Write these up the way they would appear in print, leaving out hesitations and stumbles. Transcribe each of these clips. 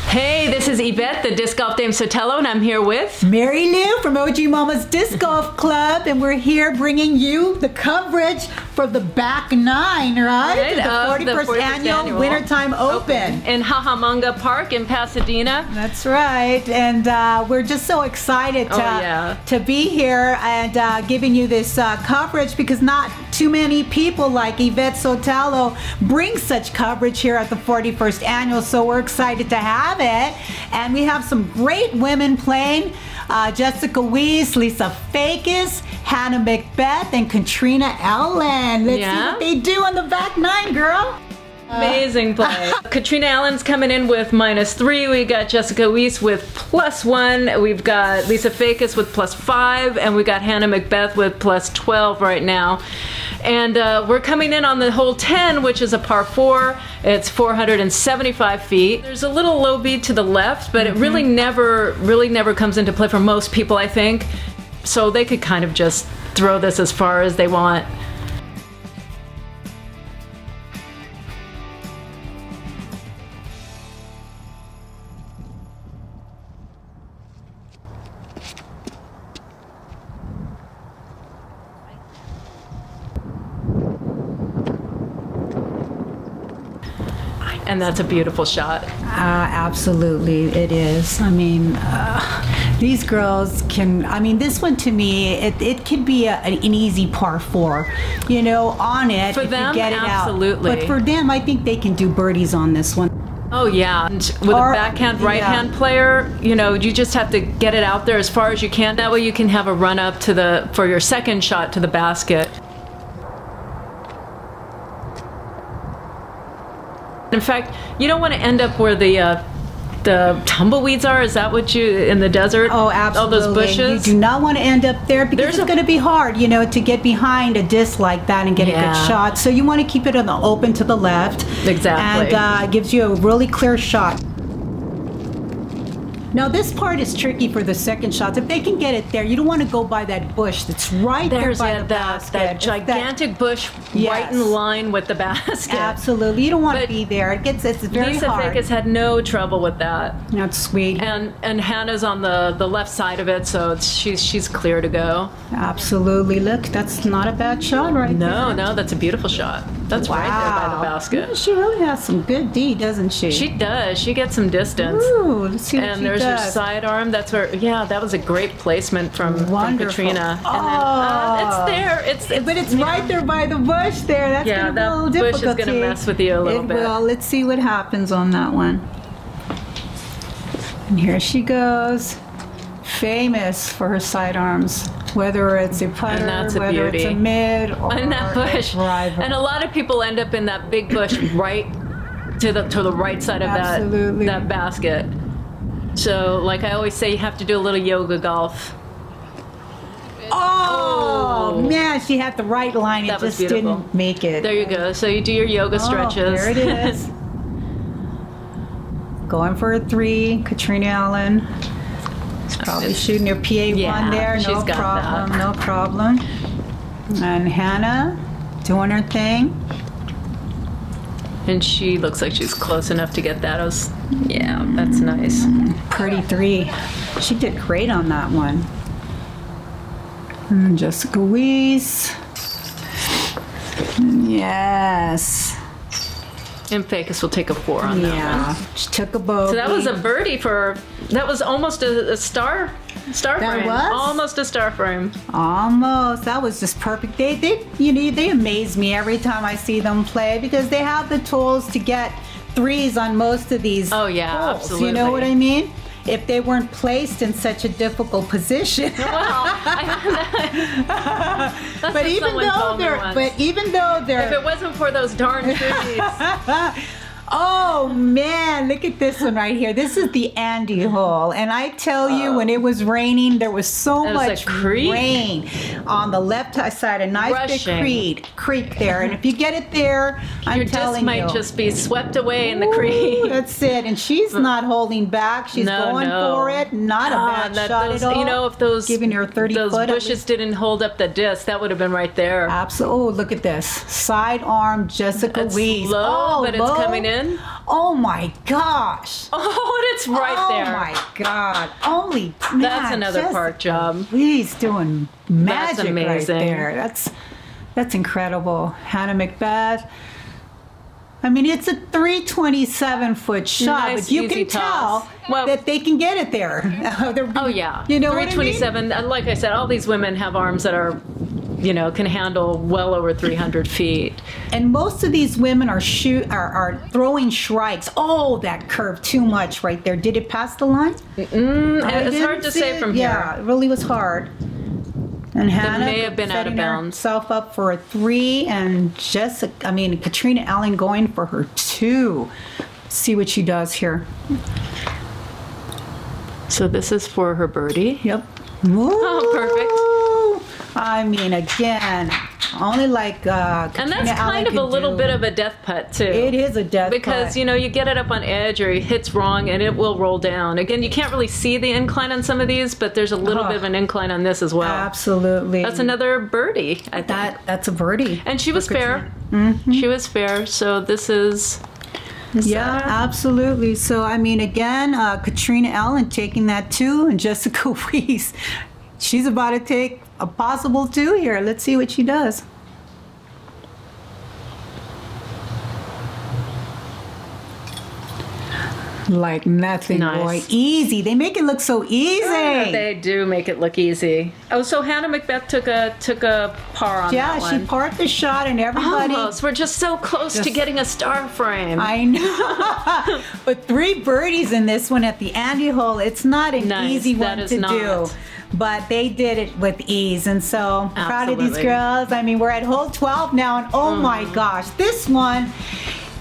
Hey, this is Yvette, the Disc Golf Dame Sotelo, and I'm here with Mary Lou from OG Mama's Disc Golf Club, and we're here bringing you the coverage for the back nine, right? The 41st Annual Wintertime Open. In Cajamonga Park in Pasadena. That's right, and we're just so excited to be here and giving you this coverage, because not too many people like Yvette Sotelo bring such coverage here at the 41st Annual, so we're excited to have it. And we have some great women playing. Jessica Weese, Lisa Fajkus, Hannah Mcbeth, and Catrina Allen. Let's see what they do on the back nine, girl. Amazing play. Catrina Allen's coming in with -3. We got Jessica Weese with +1. We've got Lisa Fajkus with +5, and we got Hannah Mcbeth with +12 right now. And we're coming in on the hole 10, which is a par 4. It's 475 feet. There's a little low bead to the left, but it really never comes into play for most people, I think. So they could kind of just throw this as far as they want. And that's a beautiful shot. Absolutely, it is. I mean, these girls can, I mean, this one to me, it could be an easy par 4, you know, on it. For them, get it absolutely. Out. But for them, I think they can do birdies on this one. Oh yeah, and with a backhand, right-hand player, you know, you just have to get it out there as far as you can. That way you can have a run up to for your second shot to the basket. In fact, you don't want to end up where the tumbleweeds are. Is that what you, in the desert? Oh, absolutely. All those bushes? You do not want to end up there, because it's going to be hard, you know, to get behind a disc like that and get a good shot. So you want to keep it on the open to the left. Exactly. And it gives you a really clear shot. Now this part is tricky for the second shots. If they can get it there, you don't want to go by that bush that's right there by the basket. That gigantic bush right in line with the basket. Absolutely. You don't want to be there. It's very hard. Lisa Fajkus had no trouble with that. That's sweet. And Hannah's on the left side of it, so she's clear to go. Absolutely. Look, that's not a bad shot right there. No, that's a beautiful shot. That's right there by the basket. Yeah, she really has some good D, doesn't she? She does. She gets some distance. Ooh, let's see what and she there's does. her sidearm. That's where, that was a great placement from Catrina. Oh, and then, it's there. But it's right there by the bush there. That's going to be a little difficult. Bush is going to mess with you a little bit. It will. Let's see what happens on that one. And here she goes. Famous for her sidearms. Whether it's a putter, whether it's a mid, or in that bush. And a lot of people end up in that big bush right to the right side of that basket. So, like I always say, you have to do a little yoga golf. Oh man, she had the right line. It just didn't make it. There you go. So you do your yoga stretches. There it is. Going for a 3, Catrina Allen. Probably shooting her PA1 there. No problem. No problem. And Hannah doing her thing. And she looks like she's close enough to get that. Yeah, that's nice. Pretty 3. She did great on that one. And Jessica Weese. Yes. And Fajkus will take a 4 on that one. Yeah, she took a bogey. So that was a birdie that was almost a star frame. Almost a star frame. Almost. That was just perfect. They amaze me every time I see them play, because they have the tools to get 3s on most of these holes. Absolutely. You know what I mean? If they weren't placed in such a difficult position. But even though they're, if it wasn't for those darn trees. Oh man, look at this one right here. This is the Andy hole, and I tell you, when it was raining, there was so much rain on the left side. A nice big creek there, and if you get it there, your disc might just be swept away in the creek. That's it, and she's not holding back. She's going for it. Not a bad shot at all. You know, if those giving her 30 those foot, bushes didn't hold up the disc, that would have been right there. Absolutely. Oh, look at this sidearm, Jessica Weese. Low, but it's coming in. Oh my gosh! Oh, it's right there. Oh my God! Holy man! That's another park job. He's doing magic. That's amazing. Right there. That's incredible. Hannah Mcbeth. I mean, it's a 327-foot shot, nice, but you can tell that they can get it there. Oh yeah, you know 327. What I mean? Like I said, all these women have arms that are, you know, can handle well over 300 feet. And most of these women are throwing shrikes. Oh, that curved too much right there. Did it pass the line? It's hard to say from here. Yeah, it really was hard. And Hannah may have been out of bounds. Herself up for a 3, and Catrina Allen going for her 2. See what she does here. So this is for her birdie. Yep. Oh, perfect. I mean, again, only like Catrina and that's kind of a little bit of a death putt too. It is a death putt. Because, you know, you get it up on edge or it hits wrong and it will roll down. Again, you can't really see the incline on some of these, but there's a little bit of an incline on this as well. Absolutely. That's another birdie, I think. That's a birdie. And she was fair. She was fair, so this is... Yeah, absolutely. So, I mean, again, Catrina Allen taking that 2, and Jessica Weese, she's about to take a possible 2 here. Let's see what she does. Like nothing, boy. Easy. They make it look so easy. They do make it look easy. Oh, so Hannah Mcbeth took a par on that one. Yeah, she parred the shot, and everybody... Almost. We're just so close to getting a star frame. I know. But 3 birdies in this one at the Andy hole. It's not an easy one to do. But they did it with ease, and so I'm proud of these girls. I mean, we're at hole 12 now, and oh my gosh, this one...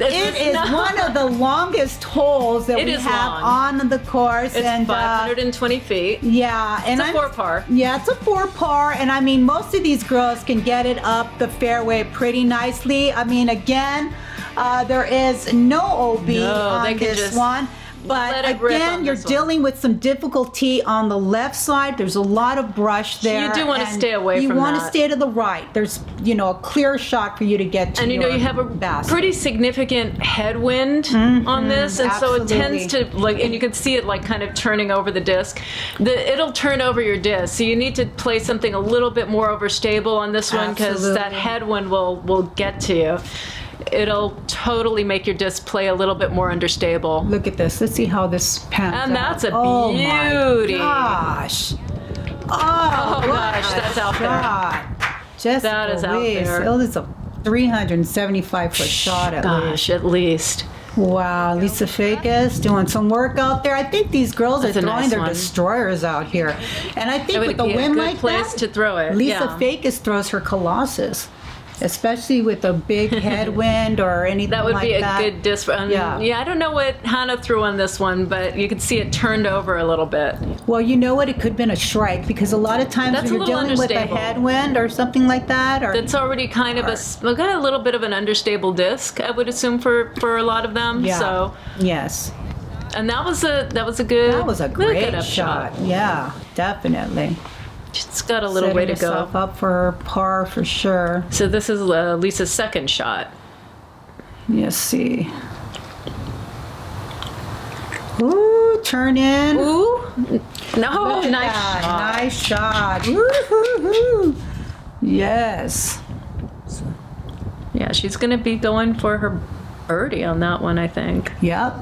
It is one of the longest holes that we have on the course. It's 520 feet. Yeah. And it's a 4 par. Yeah, it's a 4 par. And I mean, most of these girls can get it up the fairway pretty nicely. I mean, again, there is no OB on this one. But again, you're dealing with some difficulty on the left side. There's a lot of brush there. You do want to stay away from that. You want to stay to the right. There's, you know, a clear shot for you to get to. And you know, you have a pretty significant headwind on this, and so it tends to, like, and you can see it like kind of turning over the disc. It'll turn over your disc, so you need to play something a little bit more overstable on this one, because that headwind will get to you. It'll totally make your disc play a little bit more understable. Look at this. Let's see how this pans out. And that's a beauty. Oh my gosh. Oh gosh, that's out there. Jessica that is out there. It is a 375-foot shot at least. Wow, Lisa Fajkus doing some work out there. I think these girls are throwing their destroyers out here. And I think with the wind like that, to throw it. Lisa Fajkus throws her Colossus. Especially with a big headwind or anything like that. That would be a good disc. Yeah, I don't know what Hannah threw on this one, but you can see it turned over a little bit. Well, you know what? It could have been a shrike, because a lot of times when you're dealing with a headwind or something like that. Or that's already kind of got a little bit of an understable disc, I would assume, for a lot of them. Yeah. So, yes. And that was a great shot. Yeah, definitely. It's got a little way to go. Up for par for sure. So this is Lisa's second shot. Let's see. Ooh, turn in. Ooh. No, nice shot. Nice shot. Woo-hoo-hoo. Yes. Yeah, she's going to be going for her birdie on that one, I think. Yep.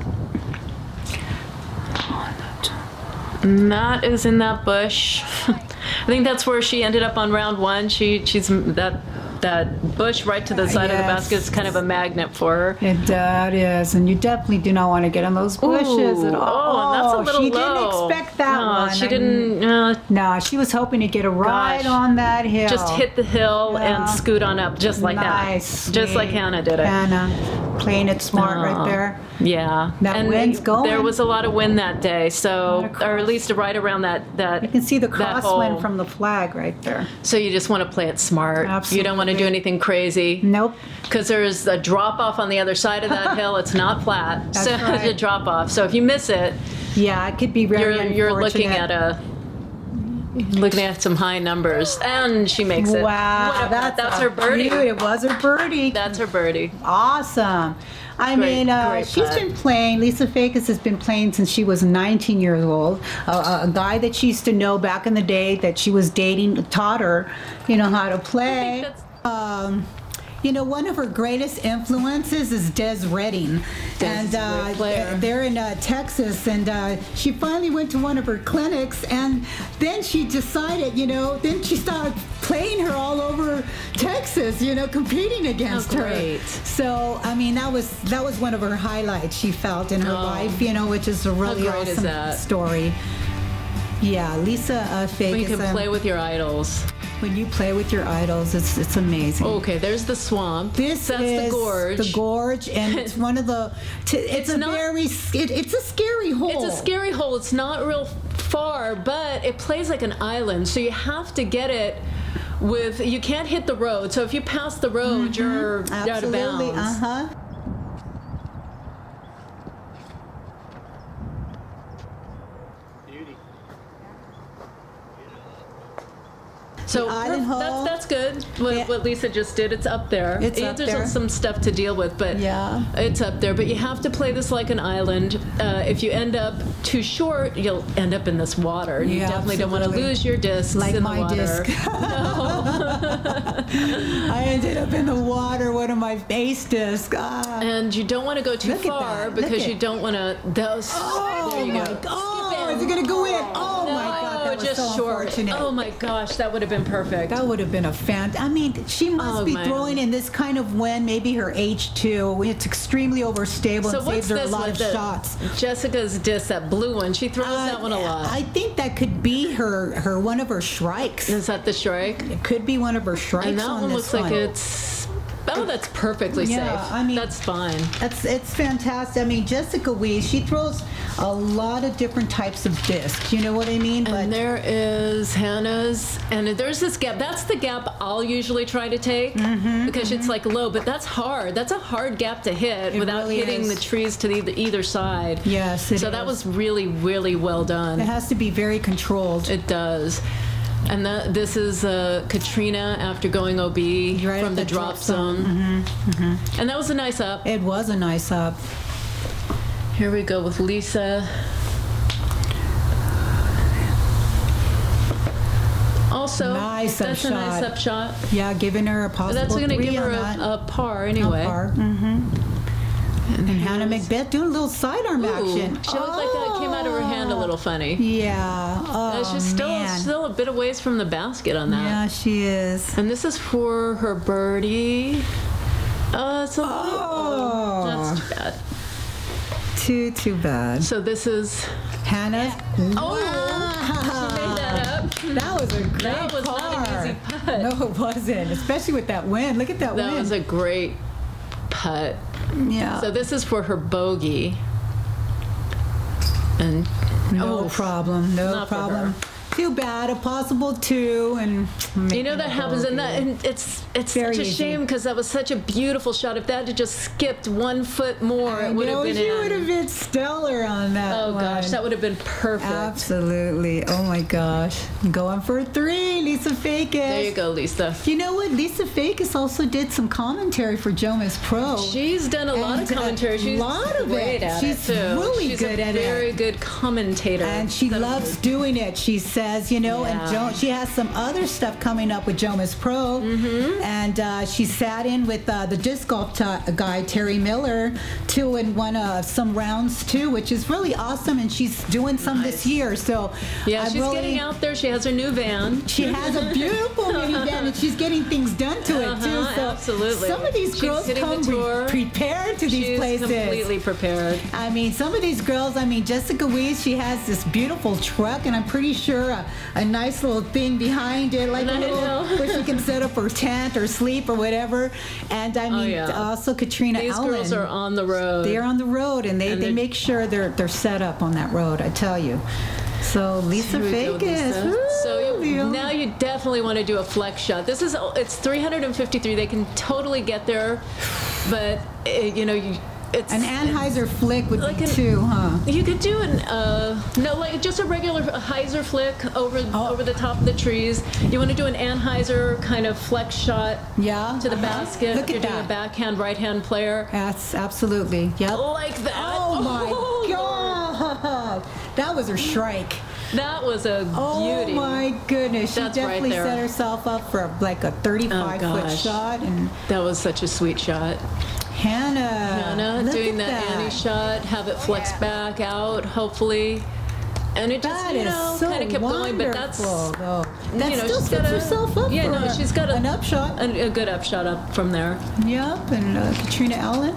And that is in that bush. I think that's where she ended up on round 1. She's that that bush right to the side of the basket is kind of a magnet for her. It is, and you definitely do not want to get in those bushes at all. Oh, and that's a little she low. Didn't expect that one. She didn't. No, she was hoping to get a ride on that hill. Just hit the hill and scoot on up, just like that. Just like Hannah did it. Hannah, playing it smart right there. Yeah. That wind's going. There was a lot of wind that day, so, or at least right around that. You can see the crosswind from the flag right there. So you just want to play it smart. Absolutely. You don't want to do anything crazy. Nope. Because there's a drop off on the other side of that hill. It's not flat. That's so right. It's a drop off. So if you miss it, yeah, it could be very unfortunate. You're looking at some high numbers, and she makes it. Wow, that's her birdie. It was her birdie. That's her birdie. Awesome. I mean, she's been playing. Lisa Fajkus has been playing since she was 19 years old. A guy that she used to know back in the day that she was dating taught her, how to play. One of her greatest influences is Des Redding, and they're in Texas, and she finally went to one of her clinics, and then she decided, then she started playing her all over Texas, competing against her. So, I mean, that was one of her highlights she felt in her life, which is a really awesome story. Yeah, Lisa Fajkus. When you can play with your idols. When you play with your idols, it's amazing. Okay, there's the swamp. That's the gorge. The gorge, and it's one of the. It's a scary hole. It's a scary hole. It's not real far, but it plays like an island, so you have to get it with. You can't hit the road. So if you pass the road, you're out of bounds. So that's good. What Lisa just did, it's up there. There's some stuff to deal with, but it's up there. But you have to play this like an island. If you end up too short, you'll end up in this water. You definitely don't want to lose your discs in the water. Like my disc. I ended up in the water, one of my base discs. And you don't want to go too far because you don't want to. There you go. Oh, is it going to go in? Oh my God. Just short. Oh my gosh, that would have been perfect. That would have been I mean, she must be throwing in this kind of wind, maybe her H2. It's extremely overstable and saves her a lot of shots. Jessica's disc, that blue one, she throws that one a lot. I think that could be her one of her strikes. Is that the strike? It could be one of her strikes. And that one looks like it's. Oh, that's perfectly safe. I mean, that's fine. It's fantastic. I mean, Jessica Weese, she throws a lot of different types of discs. You know what I mean? And there is Hannah's, and there's this gap. That's the gap I'll usually try to take because it's like low, but that's hard. That's a hard gap to hit without hitting the trees to either side. Yes, so that was really, really well done. It has to be very controlled. It does. And this is Catrina after going OB from the drop zone. And that was a nice up. It was a nice up. Here we go with Lisa. Also, that's a nice up shot. Yeah, giving her a possible that's going to give her a par anyway. A par. And Hannah Mcbeth doing a little sidearm action. She looked like that came out of her hand a little funny. Yeah. Oh, she's still a bit of ways from the basket on that. Yeah, she is. And this is for her birdie. It's a that's too bad. Too bad. So this is Hannah. Wow. She made that up. That was a great That was not an easy putt. No, it wasn't. Especially with that wind. Look at that wind. That was a great putt. Yeah. So this is for her bogey. And no problem. No problem. Too bad. A possible 2, and that happens, and it's such a shame because that was such a beautiful shot. If that had just skipped 1 foot more, it would have been. She would have been stellar on that. Oh gosh, that would have been perfect. Absolutely. Oh my gosh. Going for 3, Lisa Fajkus. There you go, Lisa. You know what? Lisa Fajkus also did some commentary for Jonas Pro. She's done a lot of commentary. She's great at it too. She's really good at it. She's a very good commentator, and she loves doing it. She says, and she has some other stuff coming up with Jonas Pro, and she sat in with the disc golf guy Terry Miller too, and won some rounds too, which is really awesome. And she's doing some this year, so she's getting out there. She has her new van. She has a beautiful minivan, and she's getting things done to it too. absolutely. Some of these girls come prepared to these places. She's completely prepared. I mean, some of these girls, Jessica Weese, she has this beautiful truck, and I'm pretty sure a nice little thing behind it, like a little where she can set up her tent or sleep or whatever. And also Catrina Allen. These girls are on the road. They're on the road, and they make sure they're set up on that road, I tell you. So Lisa Fajkus. So now you definitely want to do a flex shot. It's 353. They can totally get there, but it's an Anheuser flick would be too, huh? You could do just a regular Heiser flick over the top of the trees. You want to do an Anheuser kind of flex shot to the basket. Look at that. Doing a backhand, right-hand player. That's absolutely, yep. Like that. Oh my God. That was her shrike. That was a beauty. Oh my goodness. She definitely set herself up for like a 35-foot shot. And that was such a sweet shot. Hannah doing that Annie shot, have it flex back out, hopefully. And it just, kind of kept going, but that still sets herself up for she's got an upshot. A good upshot up from there. Yep, and Catrina Allen.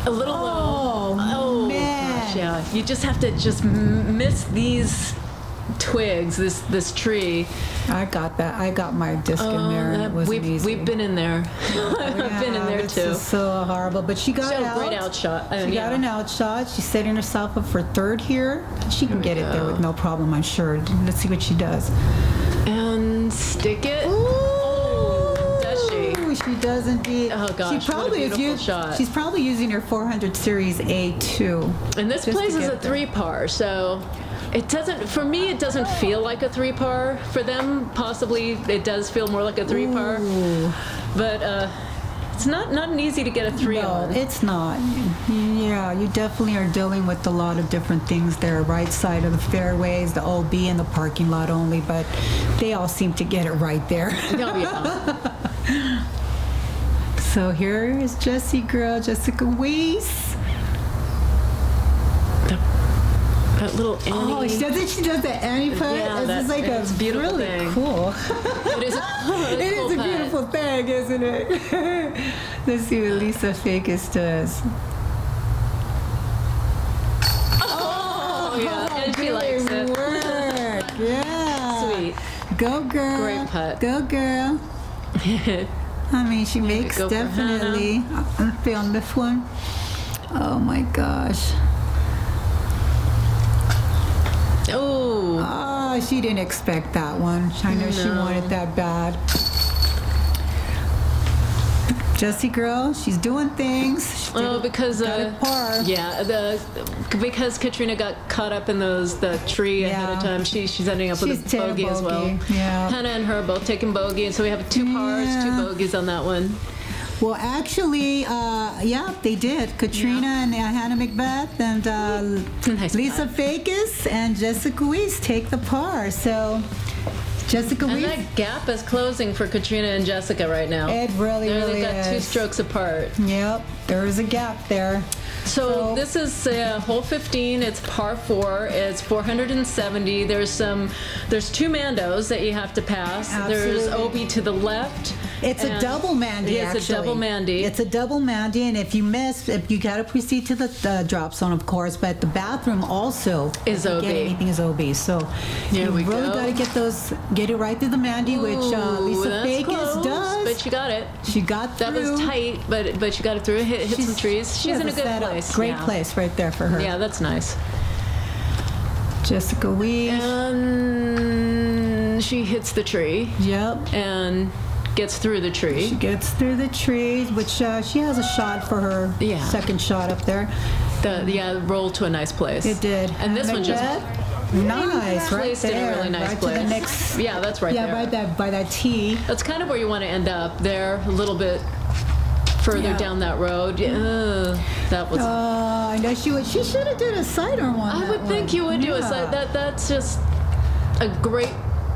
A little low. Oh, man. Gosh, yeah. You just have to miss these twigs, this tree. I got that. I got my disc in there. And it wasn't easy. We've been in there. I've been in there too. This is so horrible. But she got out. Great outshot. She got an outshot. She's setting herself up for third here. She can get it there with no problem, I'm sure. Let's see what she does. And stick it. Does she? She does indeed. Oh gosh, what a beautiful shot. She's probably using her 400 series A2. And this place is a 3-par, so it doesn't. For me, it doesn't feel like a 3-par. For them, possibly it does feel more like a 3-par. But it's not easy to get a 3 on. It's not. Yeah, you definitely are dealing with a lot of different things there. Right side of the fairways, the OB, and the parking lot only. But they all seem to get it right there. Oh, yeah. So here is Jessica Weese. That little Annie. Oh, she does the Annie putt. Yeah, it's like a beautiful really thing. Cool. It is. It is a beautiful thing, isn't it? Let's see what Lisa Fajkus does. Oh yeah, and she likes it. Work. Yeah. Sweet. Go girl. Great putt. Go girl. She makes definitely. I'm feeling this one. Oh my gosh. Oh, she didn't expect that one. I know she wanted that bad. Jessie girl, she's doing things. Because par. Because Catrina got caught up in the tree ahead of time. She's ending up with a bogey as well. Yeah. Hannah and her both taking bogey, and so we have 2 pars, 2 bogeys on that one. Well, actually, they did. Katrina and Hannah Mcbeth and Lisa Fajkus and Jessica Weese take the par. So Jessica Weese. And that gap is closing for Catrina and Jessica right now. It really is. They've got 2 strokes apart. Yep, there is a gap there. So this is hole 15. It's par 4. It's 470. There's 2 Mandos that you have to pass. Absolutely. There's OB to the left. It's a double Mandy, actually. It's a double Mandy. It's a double Mandy, and if you miss, you got to proceed to the drop zone, of course, but the bathroom also is OB. Anything is OB. So you really got to get it right through the Mandy, which Lisa Fajkus does. But she got it. She got through. That was tight, but she got it through. Hit some trees. She's in a good place. Great place right there for her. Yeah, that's nice. Jessica Weese. And she hits the tree. Yep. And gets through the tree. She gets through the trees, which she has a shot for her second shot up there. Rolled to a nice place. It did. And this one just nice, right placed in a really nice place. To the next, that's right there. Yeah, by that tee. That's kind of where you want to end up there, a little bit further down that road. That was. I know she should have did a sidearm one. I would think you would do a side. That's just a great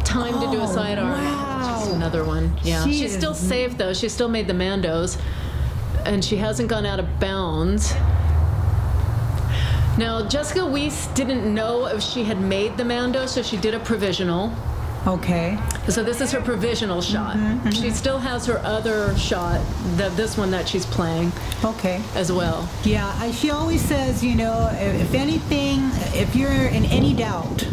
time to do a sidearm. Wow. Just another one. Yeah. She's still safe though. She still made the Mandos, and she hasn't gone out of bounds. Now Jessica Weese didn't know if she had made the Mando, so she did a provisional. Okay. So this is her provisional shot. She still has her other shot, this one that she's playing. Okay. As well. Yeah, she always says, you know, if anything, if you're in any doubt,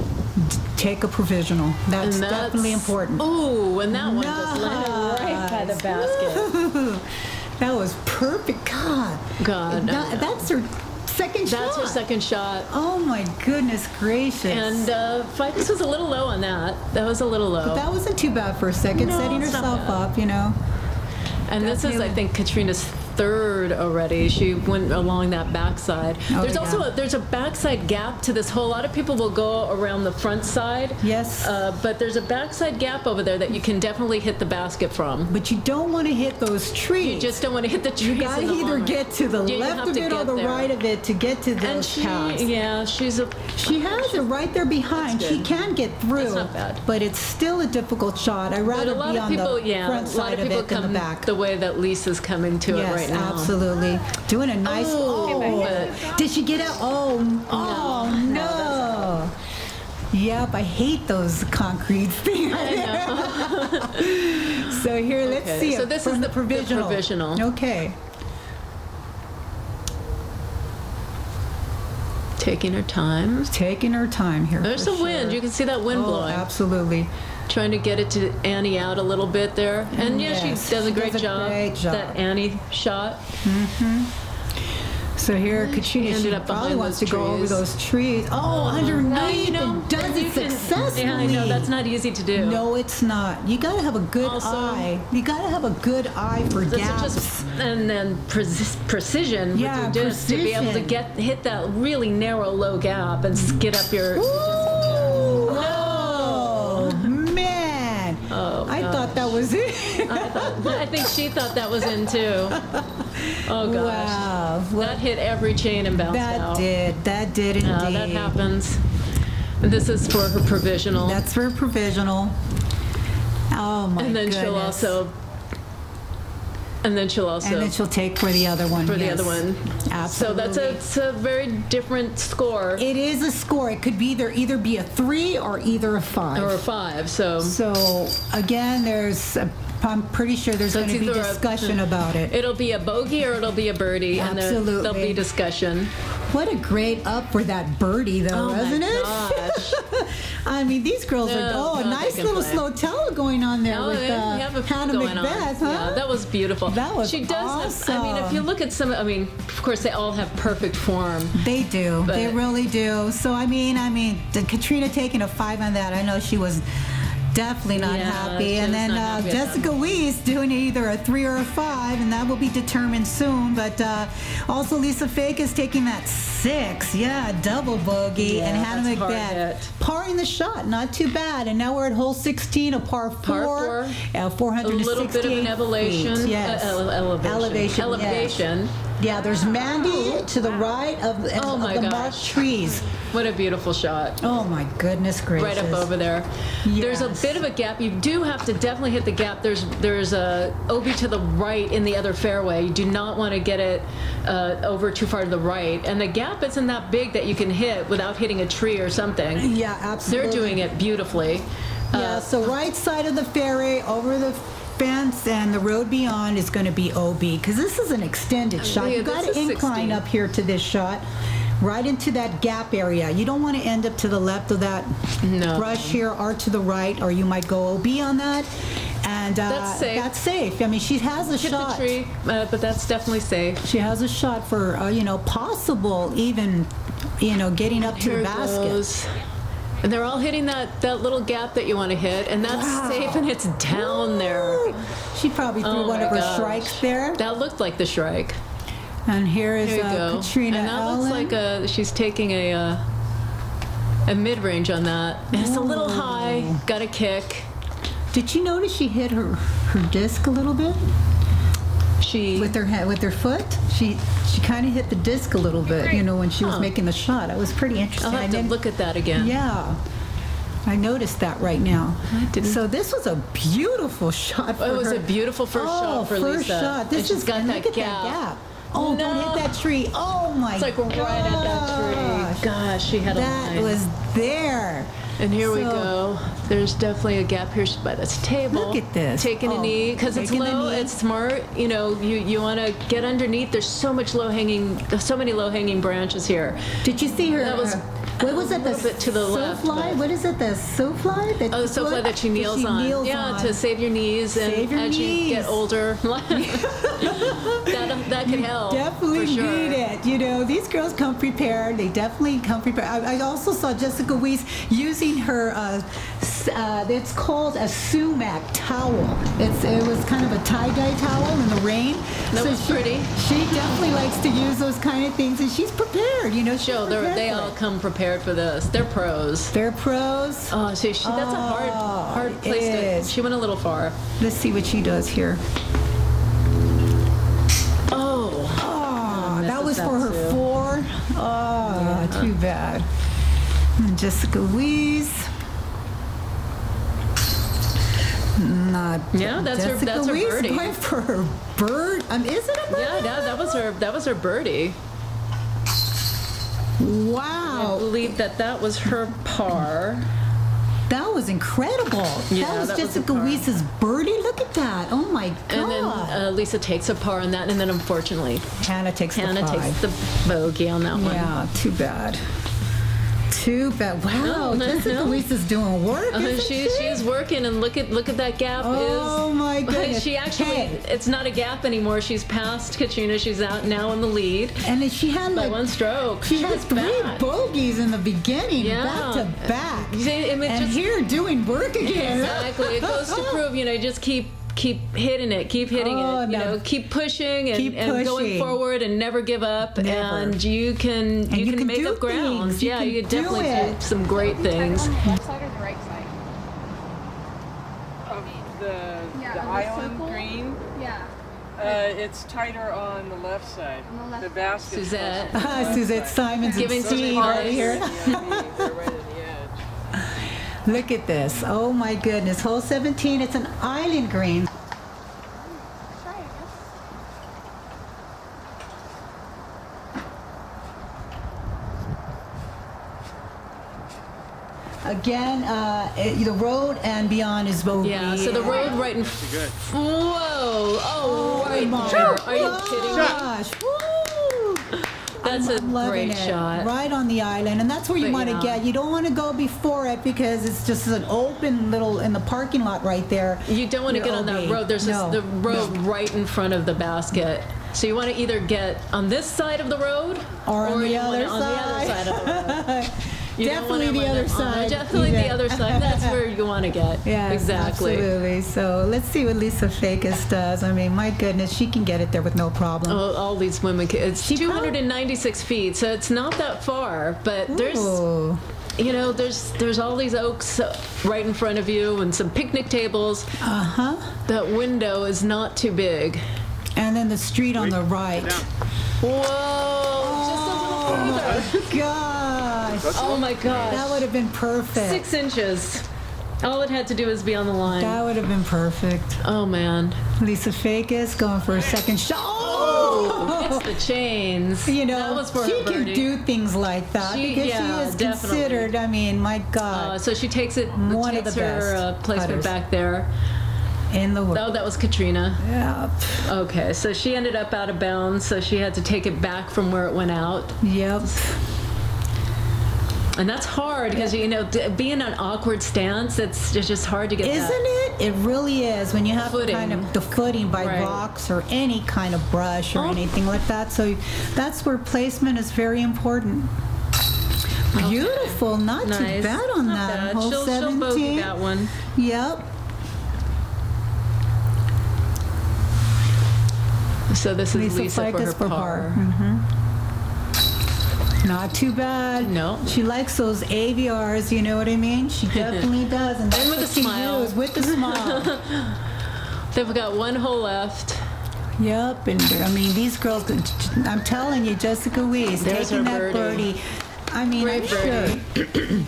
take a provisional. That's definitely important. Ooh, and that one just landed right by the basket. That was perfect. God. That's her second shot. That's her second shot. Oh my goodness gracious. And Fajkus was a little low on that. That was a little low. But that wasn't too bad for a second, setting herself up, you know. And this is, I think, Catrina's third already. She went along that backside. There's also there's a backside gap to this hole. A lot of people will go around the front side. Yes. But there's a backside gap over there that you can definitely hit the basket from. But you don't want to hit those trees. You just don't want to hit the trees. You got to either get to the left of it or the right of it to get to those paths. Yeah, she has it right there behind. She can get through. That's not bad. But it's still a difficult shot. I'd rather be on the front side of it than the back. The way that Lisa's coming to it right now. Absolutely. Doing a nice. Did she get out? No. Yep, I hate those concrete things. So here, let's see. So this is the provisional. Okay. Taking her time. Taking her time here. There's a wind. You can see that wind blowing. Absolutely. Trying to get it to Annie out a little bit there. And she does a great job. That Annie shot. So here, Catrina probably wants to go over those trees. Underneath, and does it successfully. Yeah, I know, that's not easy to do. No, it's not. You got to have a good eye. You got to have a good eye for gaps. And then precision with your disc to be able to hit that really narrow, low gap and get up your... I thought that was it. I think she thought that was in too. Oh gosh. Wow. Well, that hit every chain and bounced out. That did indeed. That happens. And this is for her provisional. That's for provisional. Oh my goodness. And then she'll take for the other one. The other one. Absolutely. So it's a very different score. It is a score. It could be either be a 3 or either a 5. Or a 5. So again, I'm pretty sure there's going to be discussion about it. It'll be a bogey or it'll be a birdie. Absolutely. And there'll be discussion. What a great up for that birdie, though, wasn't it? Gosh. I mean, these girls are, a nice little slow tello going on there with Hannah Mcbeth, huh? Yeah, that was beautiful. That was awesome. I mean, if you look at of course, they all have perfect form. They do. They really do. So, I mean, Catrina taking a 5 on that, I know she was definitely not happy. And then Jessica Weese doing either a 3 or a 5, and that will be determined soon. But also Lisa Fajkus taking that 6, double bogey, and Hannah Mcbeth parring the shot, not too bad. And now we're at hole 16, a par 4, 468 a little bit of an elevation. Feet. Yes. Elevation. Yeah, there's Mandy to the right of the marked trees. What a beautiful shot. Oh my goodness gracious. Right up over there. Yes. There's a bit of a gap. You do have to definitely hit the gap. There's a OB to the right in the other fairway. You do not want to get it over too far to the right. And the gap isn't that big that you can hit without hitting a tree or something. Yeah, absolutely. They're doing it beautifully. So right side of the fairway over the fence and the road beyond is going to be OB because this is an extended shot. You got to incline up here to this shot, right into that gap area. You don't want to end up to the left of that brush here or to the right, or you might go OB on that. And that's safe. That's safe. I mean, she has a shot. Hit the tree, but that's definitely safe. She has a shot for possible even getting up to the basket. And they're all hitting that little gap that you want to hit, and that's safe, and it's down there. She probably threw one of her strikes there. That looked like the strike. And here is Catrina And that Allen. looks like she's taking a mid-range on that. It's a little high, got a kick. Did you notice she hit her disc a little bit? With her foot, she kind of hit the disc a little bit, when she was making the shot. It was pretty interesting. I'll have to look at that again. Yeah, I noticed that right now. So this was a beautiful shot for her. It was a beautiful first shot for Lisa. First shot. This has got that gap. Oh, don't hit that tree. Oh my God. It's like right at that tree. gosh, she had a line. That was there. And here we go. There's definitely a gap here by this table. Look at this. Taking a knee because it's low. It's smart. You know, you want to get underneath. There's so many low hanging branches here. Did you see her? That was what was it? The bit to the left. What is it? The so-fly? Oh, the so-fly that she kneels on. Yeah, to save your knees and as you get older. that can help. Definitely need it. You know, these girls come prepared. They definitely come prepared. I also saw Jessica Weese using her. It's called a sumac towel. It was kind of a tie-dye towel in the rain. That was pretty. She definitely likes to use those kind of things, and she's prepared. You know, they all come prepared for this. They're pros. They're pros. Oh, that's a hard place to. She went a little far. Let's see what she does here. Oh, that was for her 4. Oh, too bad. And Jessica Weese. That's her birdie. Going for her bird. Is it a bird? Yeah, that was her birdie. Wow. I believe that was her par. That was incredible. Yeah, that was Jessica Weese's birdie. Look at that. Oh my God. And then Lisa takes a par on that, and then unfortunately Hannah takes the bogey on that one. Yeah, too bad. Too bad. Wow, Jessica Weese is doing work. She's working, and look at that gap. Oh my goodness. She actually, it's not a gap anymore. She's past Catrina. She's out now in the lead. And she had by 1 stroke. She had 3 bogeys in the beginning, back to back. And here doing work again. Exactly. It goes to prove, just keep hitting it, keep hitting it, keep pushing and going forward and never give up. And you can make up ground. Yeah, you can definitely do some great things. Left side or the right side? Of the island green? Yeah. It's tighter on the left side. On the left the basket. Suzette. Suzette Simons giving Steve right here. They're right at the edge. Look at this. Oh my goodness. Hole 17. It's an island green. Again, the road and beyond is bogey. Yeah, so the road right in front. Whoa! Oh, right there. Are you kidding me? Woo! That's a great shot. Right on the island, and that's where you want to get. You don't want to go before it because it's just an open little in the parking lot right there. You don't want to get on that road. There's the road right in front of the basket. So you want to either get on this side of the road or on the other side of the road. Definitely the other side. Definitely the other side. That's where you want to get. Yeah, exactly. Absolutely. So let's see what Lisa Fajkus does. I mean, my goodness, she can get it there with no problem. Oh, all these women. It's 296 feet, so it's not that far. But there's all these oaks right in front of you and some picnic tables. That window is not too big. And then the street on the right. Whoa! Just a little further. Gosh. Oh my gosh. That would have been perfect. 6 inches. All it had to do was be on the line. That would have been perfect. Oh man. Lisa Fajkus going for a second shot. Oh! It's the chains. That was for she her birdie. can do things like that because she is considered. I mean, my God. So she takes it. One of the best placement back there. In the world. Oh, that was Catrina. Yep. Okay, so she ended up out of bounds, so she had to take it back from where it went out. Yep. And that's hard because, being in an awkward stance, it's just hard to get Isn't it? It really is when you have footing. kind of the footing by rocks or any kind of brush or anything like that. So that's where placement is very important. Beautiful. Not too bad on that. Hole 17. She'll bogey that one. Yep. So this is Lisa for her par. Not too bad. No. She likes those AVRs, you know what I mean? She definitely does. And with a smile. With the smile. They've got 1 hole left. Yep. And I mean, these girls, I'm telling you, Jessica Weese, taking that birdie. I mean, I'm sure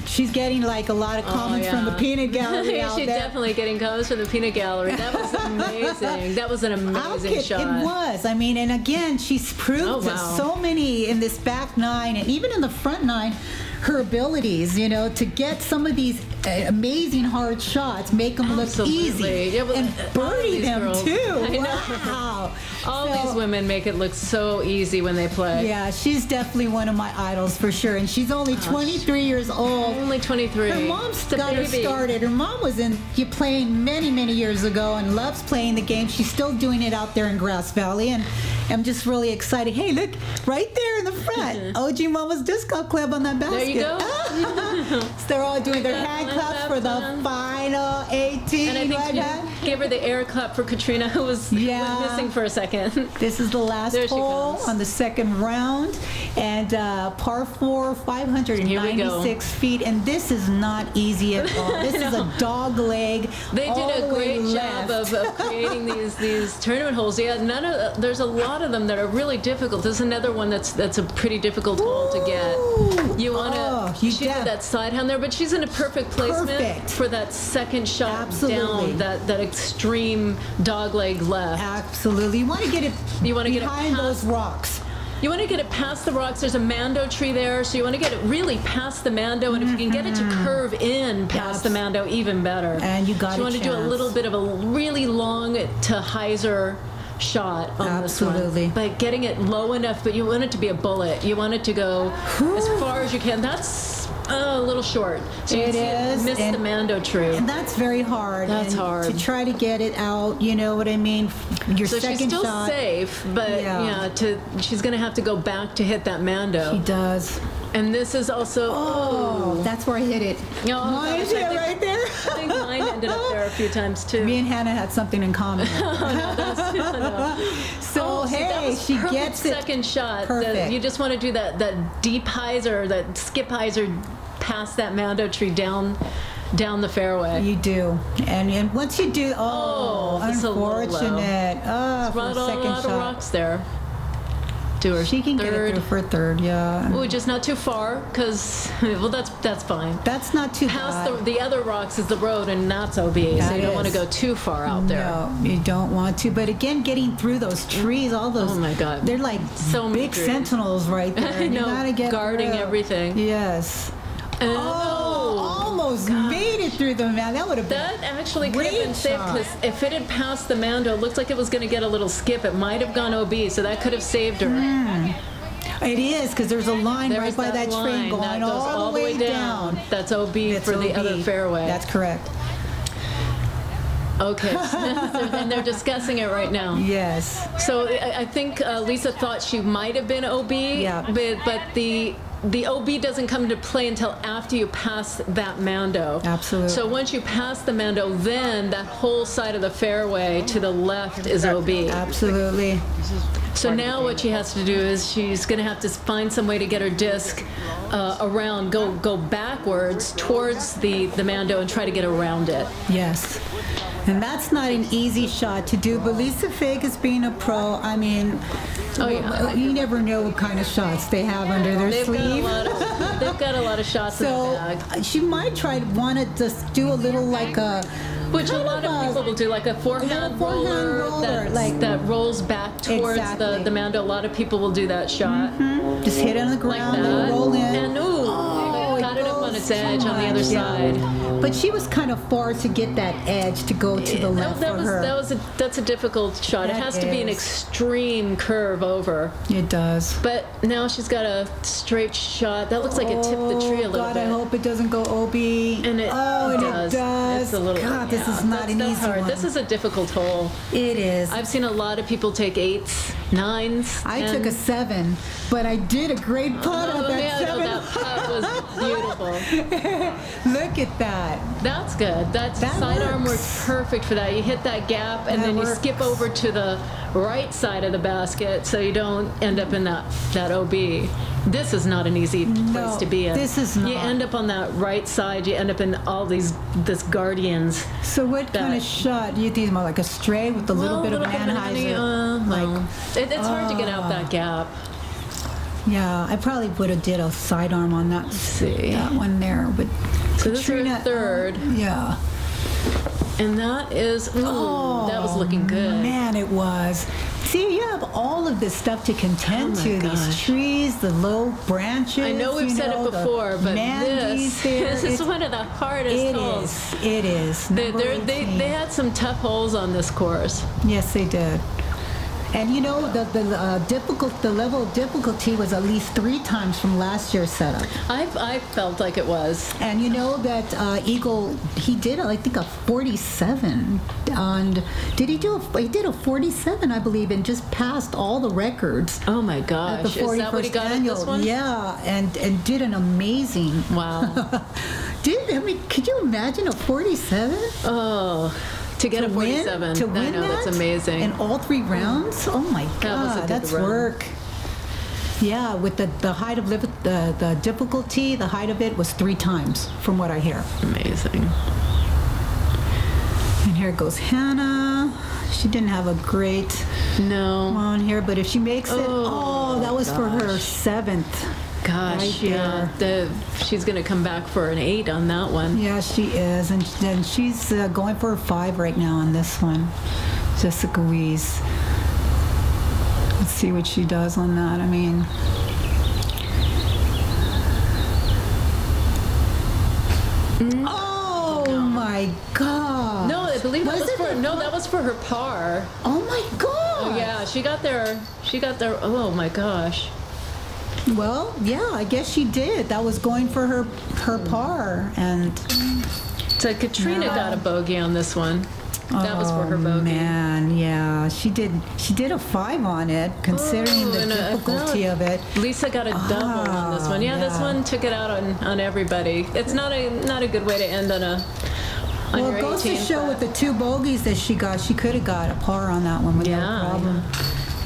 she's getting like a lot of comments from the peanut gallery out She's there. definitely getting comments from the peanut gallery. That was amazing. That was an amazing shot. It was. I mean, and again, she's proved that so many in this back nine and even in the front nine, her abilities, you know, to get some of these amazing hard shots, make them look easy, and birdie them girls, too. I know. Wow. All these women make it look so easy when they play. Yeah, she's definitely one of my idols for sure, and she's only 23 years old. Only 23. Her mom's got her started. Her mom was playing many years ago and loves playing the game. She's still doing it out there in Grass Valley, and I'm just really excited. Hey, look, right there in the front, OG Mama's Disco Club on that basket. There you go. So they're all doing their hand claps for the final 18. And I think you gave her the air clap for Catrina, who was missing for a second. This is the last hole on the second round, and par 4, 596 feet, and this is not easy at all. This is a dog leg. They did a great job of creating these tournament holes. Yeah, there's a lot of them that are really difficult. This is another one that's a pretty difficult hole to get. You want to she did that side hand there, but she's in a perfect placement for that second shot down that extreme dog leg left. Absolutely. You want to get it behind those rocks. You want to get it past the rocks. There's a mando tree there, so you want to get it really past the mando, and if you can get it to curve in past the mando, even better. And you want to do a little bit of a really long to hyzer shot on this one. But getting it low enough, but you want it to be a bullet. You want it to go as far as you can. That's a little short. So it is. Miss the mando tree. And that's very hard. That's hard. To try to get it out, you know what I mean? Your second she's still shot. safe, but she's going to have to go back to hit that mando. She does. And this is also... that's where I hit it. Mine hit right there. I think mine ended up there a few times too. Me and Hannah had something in common. So hey, she gets it. Second shot. Perfect. You just want to do that deep hyzer, that skip hyzer past that mando tree down the fairway. You do, and once you do, unfortunate. Oh, for the second shot. A lot of rocks there. She can get it through for third, Oh, just not too far, because that's fine. That's not too past the other rocks is the road, and that's OB, so you don't want to go too far out there. No, you don't want to. But again, getting through those trees, all those. Oh my God, they're like so big sentinels right there. I know, you gotta get guarding everything. Yes. Almost made it through the man. That would have been. That actually could have been safe, because if it had passed the mando, it looked like it was going to get a little skip. It might have gone OB, so that could have saved her. It is, because there's a line right by that train going all the way down. That's OB for the other fairway. That's correct. Okay, and they're discussing it right now. Yes. So I think Lisa thought she might have been OB, but the OB doesn't come into play until after you pass that mando. Absolutely. So once you pass the mando, then that whole side of the fairway to the left is OB. Absolutely. So now what she has to do is she's going to have to find some way to get her disc around, go backwards towards the mando and try to get around it. Yes. And that's not an easy shot to do, but Lisa Fajkus being a pro, I mean, you never know what kind of shots they have under their sleeve. They've got a lot of shots in the bag. She might want to just do a little like a... Which a lot of people will do, like a forehand roller that rolls back towards the mando. A lot of people will do that shot. Just hit it on the ground and roll in. And got it up on its edge on the other side. But she was kind of far to get that edge to go to the left for her. That's a difficult shot. It has to be an extreme curve over. It does. But now she's got a straight shot. That looks like it tipped the tree a little bit. I hope it doesn't go OB. And it does. It does. It's a little, God, this is not an easy one. This is a difficult hole. It is. I've seen a lot of people take 8s, 9s. I took a 7, but I did a great putt on that 7. That putt was beautiful. Look at that. That's good. That sidearm works perfect for that. You hit that gap, and then you skip over to the right side of the basket, so you don't end up in that OB. This is not an easy place to be in. This is not. You end up on that right side. You end up in all this guardians. So what kind of shot do you think? More like a straight with a little bit of an anhyzer? It's hard to get out that gap. Yeah, I probably would have did a sidearm on that. Let's see. That one there, but so this is her third. Yeah. And that is, ooh, that was looking good. Man, it was. See, you have all of this stuff to contend to. Gosh. These trees, the low branches. I know we've said it before, but this is one of the hardest holes. It is. They had some tough holes on this course. Yes, they did. And you know, the level of difficulty was at least 3 times from last year's setup. I felt like it was. And you know that Eagle, he did I think a 47. And he did a 47, I believe, and just passed all the records. Oh my gosh! At the 41st is that what he got annual. at this one? Yeah, and did an amazing. Wow. Could you imagine a 47? Oh. To get a 47. To win that? That's amazing. In all 3 rounds? Oh my God, that's work. Yeah, with the height of the difficulty, the height of it was 3 times, from what I hear. Amazing. And here goes Hannah. She didn't have a great one here, but if she makes it, that was for her 7th. Gosh, yeah, she's going to come back for an 8 on that one. Yeah, she is, and she's going for a 5 right now on this one. Jessica Weese. Let's see what she does on that. I mean, oh my God! No, I believe that was for that was for her par. Oh my God! Oh yeah, she got there. Oh my gosh. Well, yeah, I guess she did. That was going for her par, and so Catrina got a bogey on this one. That was for her bogey. Man, yeah, she did a 5 on it, considering the difficulty of it. Lisa got a double on this one. Yeah, this one took it out on everybody. It's not a good way to end on a. Well, it goes to show with the 2 bogeys that she got, she could have got a par on that one without a problem.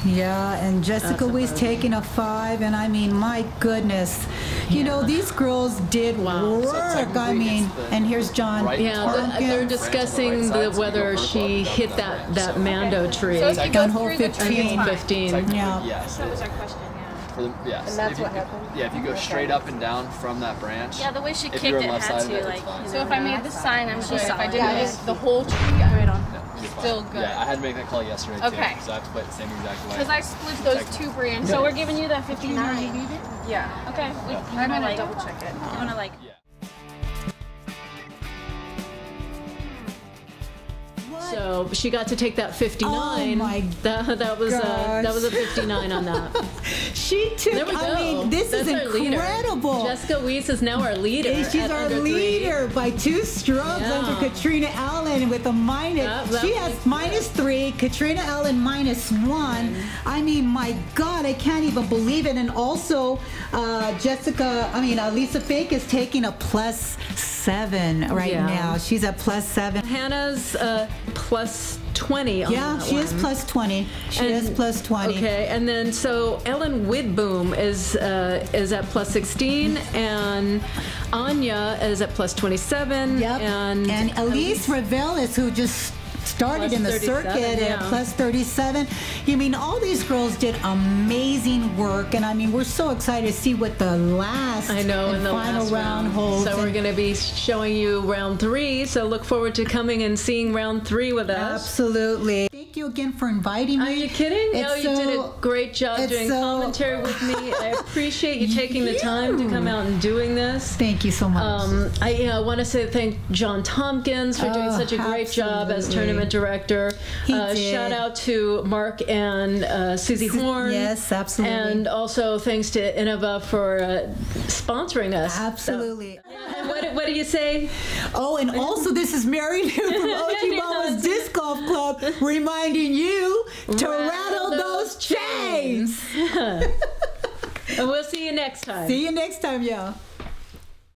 Yeah, and Jessica Weese taking a 5, and I mean, my goodness, you know, these girls did work. So I mean, and here's John. Yeah, they're discussing whether she hit that Mando tree on hole 15. 15. Yeah. Yes. That was our question. Yes. And that's what happened? Yeah, if you go straight up and down from that branch. Yeah, the way she kicked it had to, like... So if I made the sign, I'm good. If I did Yeah, the whole tree, right on. Still good. Yeah, I had to make that call yesterday too. Okay. So I have to play it the same exact way. Because I split those 2 branches. So we're giving you that 59. Yeah. Okay. I'm going to double check it. I'm gonna like... Yeah. So she got to take that 59. Oh my that was a 59 on that. She took. There we go. I mean, this is incredible. Jessica Weese is now our leader. She's our leader by 2 strokes under Catrina Allen with a minus. She has -3. Catrina Allen -1. I mean, my God, I can't even believe it. And also, Lisa Fajkus is taking a +7 right now. She's at +7. Hannah's +20 on that she is +20. She is +20. Okay, and then so Ellen Widboom is at +16, and Anya is at +27. Yep. And Elise Revelis, who just started in the circuit at +37. You mean, all these girls did amazing work, and I mean, we're so excited to see what the last in the final round holds. So we're going to be showing you round 3. So look forward to coming and seeing round 3 with us. Absolutely. Thank you again for inviting me. Are you kidding? No, you did a great job doing commentary with me. I appreciate you taking the time to come out and doing this. Thank you so much. I want to say thank John Tomkins for doing such a great job as tournament director. Shout out to Mark and Susie Horn. Yes, absolutely. And also thanks to Innova for sponsoring us. Absolutely. And what do you say? Oh, and also this is Mary Lou from OG Mama's Disc Golf Club reminding you to rattle those chains. And we'll see you next time. See you next time, y'all.